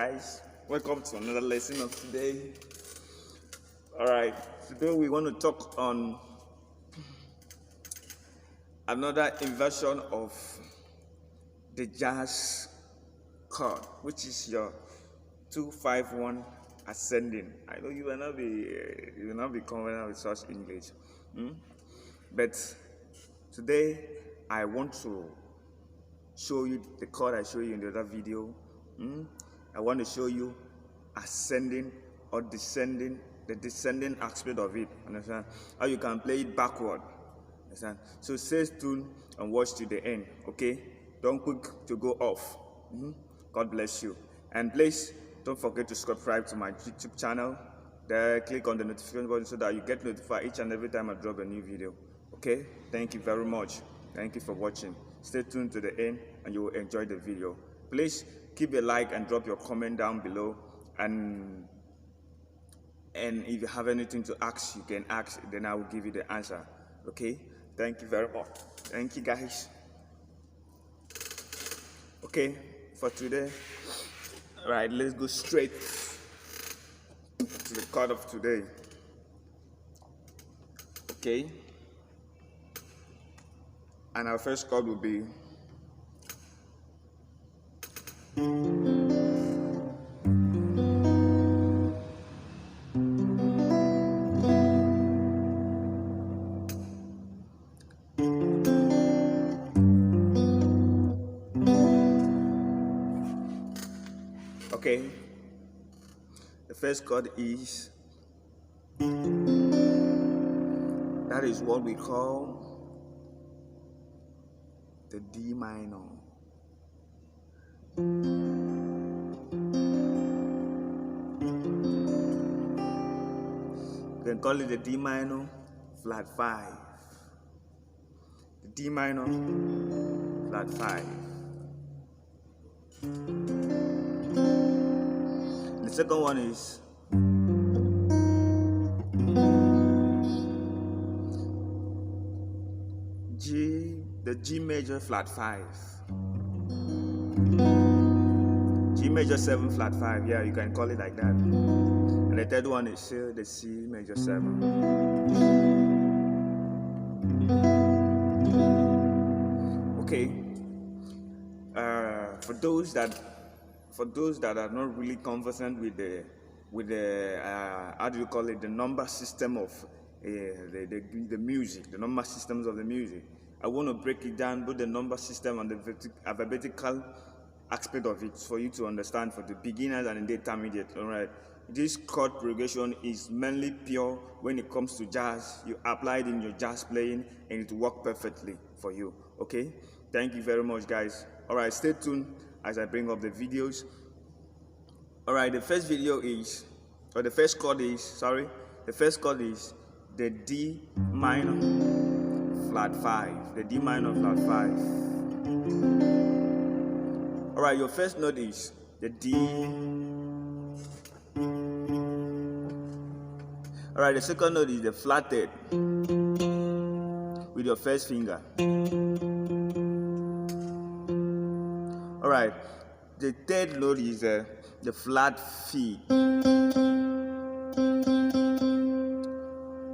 guys, welcome to another lesson of today. Alright, today we want to talk on another inversion of the jazz chord, which is your 2-5-1 ascending. I know you will not be confident with such English, but today I want to show you the chord I showed you in the other video. I want to show you ascending or descending, the descending aspect of it. Understand? How you can play it backward. Understand? So stay tuned and watch to the end. Okay? Don't quick to go off. God bless you. And please don't forget to subscribe to my YouTube channel. There, click on the notification button so that you get notified each and every time I drop a new video. Okay? Thank you very much. Thank you for watching. Stay tuned to the end and you will enjoy the video. Please keep a like and drop your comment down below, and if you have anything to ask, you can ask, then I will give you the answer. Okay? Thank you very much. Thank you, guys. Okay, for today, all right, let's go straight to the chord of today. Okay? And our first chord will be okay. The first chord is, that is what we call the D minor. You can call it the D minor flat 5. The D minor flat 5. The second one is the G major flat 5. G major 7 flat 5, yeah, you can call it like that. And the third one is still the C major 7. Okay. For those that are not really conversant with the how do you call it, the number system of the music, the number systems of the music, I want to break it down, both the number system and the vertical aspect of it, for you to understand for the beginners and the intermediate. All right, this chord progression is mainly pure when it comes to jazz. You apply it in your jazz playing and it will work perfectly for you. Okay, thank you very much, guys. All right, stay tuned as I bring up the videos. All right, the first chord is the D minor flat 5. The D minor flat 5. All right, your first note is the D. All right, the second note is the flatted with your first finger. All right, the third note is the flat fifth.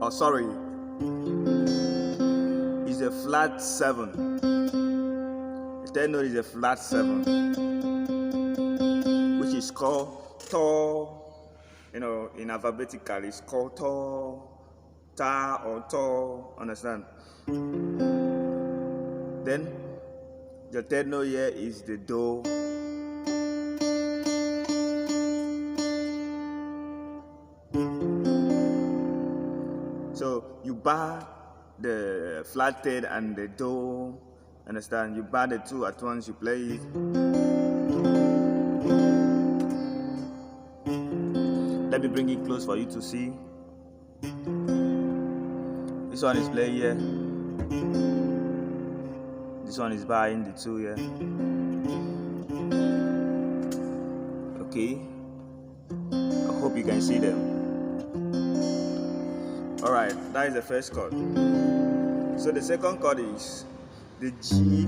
Oh, sorry, is a flat 7. The third note is a flat 7, which is called to. In alphabetical, it's called to, ta, or to. Understand? Then the third note here is the do. So you bar the flatted and the do. Understand? You bar the two at once, you play it. Let me bring it close for you to see. This one is playing here. This one is barring the two here. Okay. I hope you can see them. Alright, that is the first chord. So the second chord is the G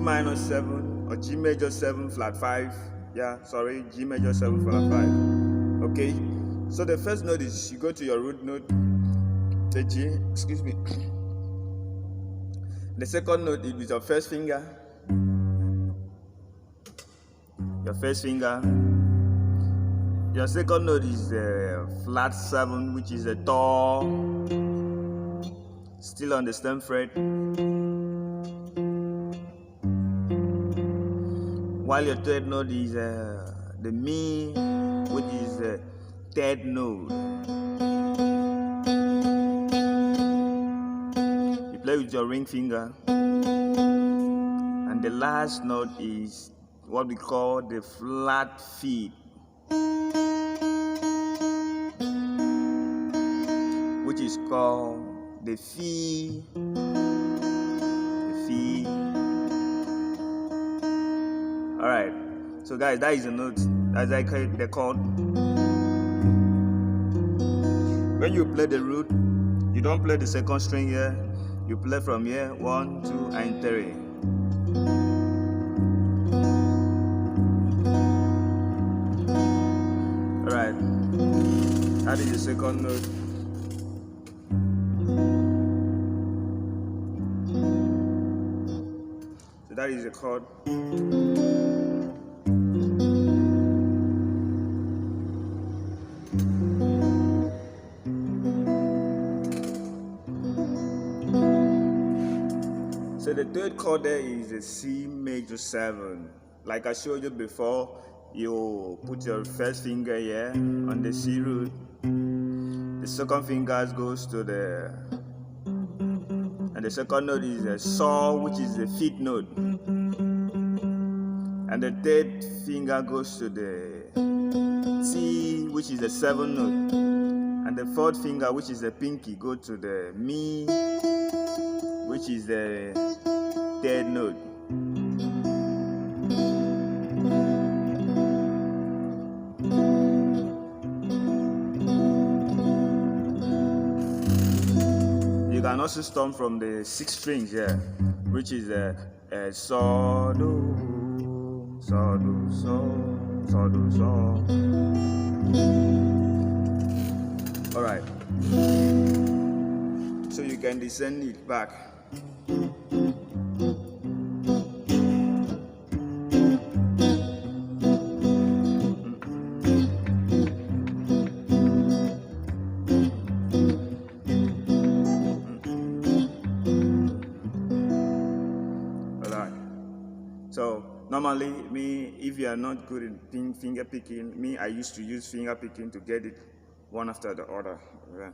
minor 7 or G major 7 flat 5. Yeah, sorry, G major 7 flat 5. Okay, so the first note is you go to your root note, the G, excuse me. The second note is with your first finger. Your first finger. Your second note is flat 7, which is a tall, still on the stem fret. While your third note is the Mi, which is the third note. You play with your ring finger. And the last note is what we call the flat fifth, which is called the Fi. Alright, so guys, that is the note, as I call it, the chord. When you play the root, you don't play the second string here, you play from here 1, 2, and 3. Alright, that is the second note. So that is the chord. So the third chord there is a C major 7. Like I showed you before, you put your first finger here on the C root. The second finger goes to the, and the second note is a Sol, which is the fifth note. And the third finger goes to the T, which is the seventh note. And the fourth finger, which is the pinky, go to the Mi, which is the third note. You can also strum from the 6 strings here, which is a So, Do, So, Do, So, So, Do, So. Alright. So you can descend it back. So normally, if you are not good in finger picking, I used to use finger picking to get it one after the other. Okay.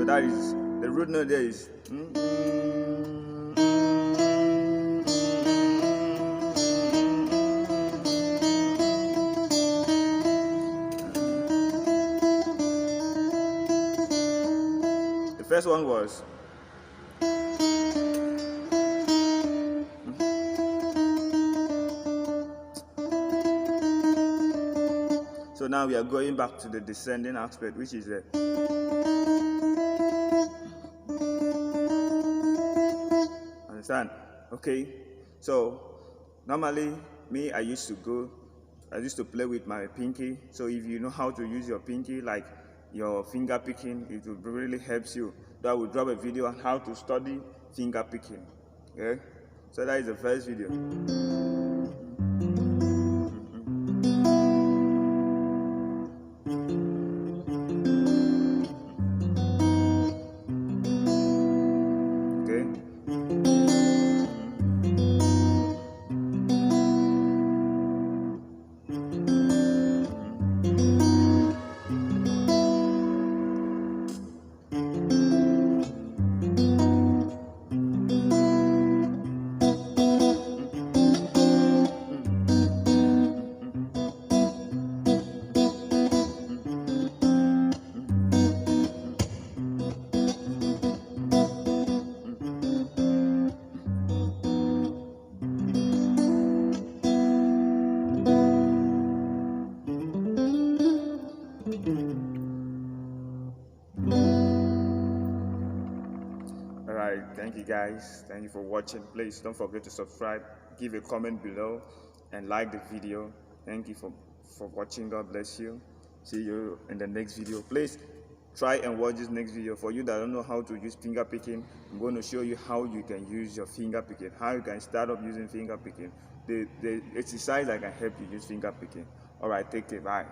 That is the root note there is. The first one was. So now we are going back to the descending aspect, which is the. Understand? Okay. So normally I used to play with my pinky. So if you know how to use your pinky, like your finger picking, it will really helps you. So I will drop a video on how to study finger picking. Okay. So that is the first video. All right, thank you guys. Thank you for watching. Please don't forget to subscribe, give a comment below, and like the video. Thank you for watching. God bless you. See you in the next video. Please try and watch this next video. For you that don't know how to use finger picking, I'm going to show you how you can use your finger picking, how you can start up using finger picking, the exercise that can help you use finger picking. All right, take care. Bye.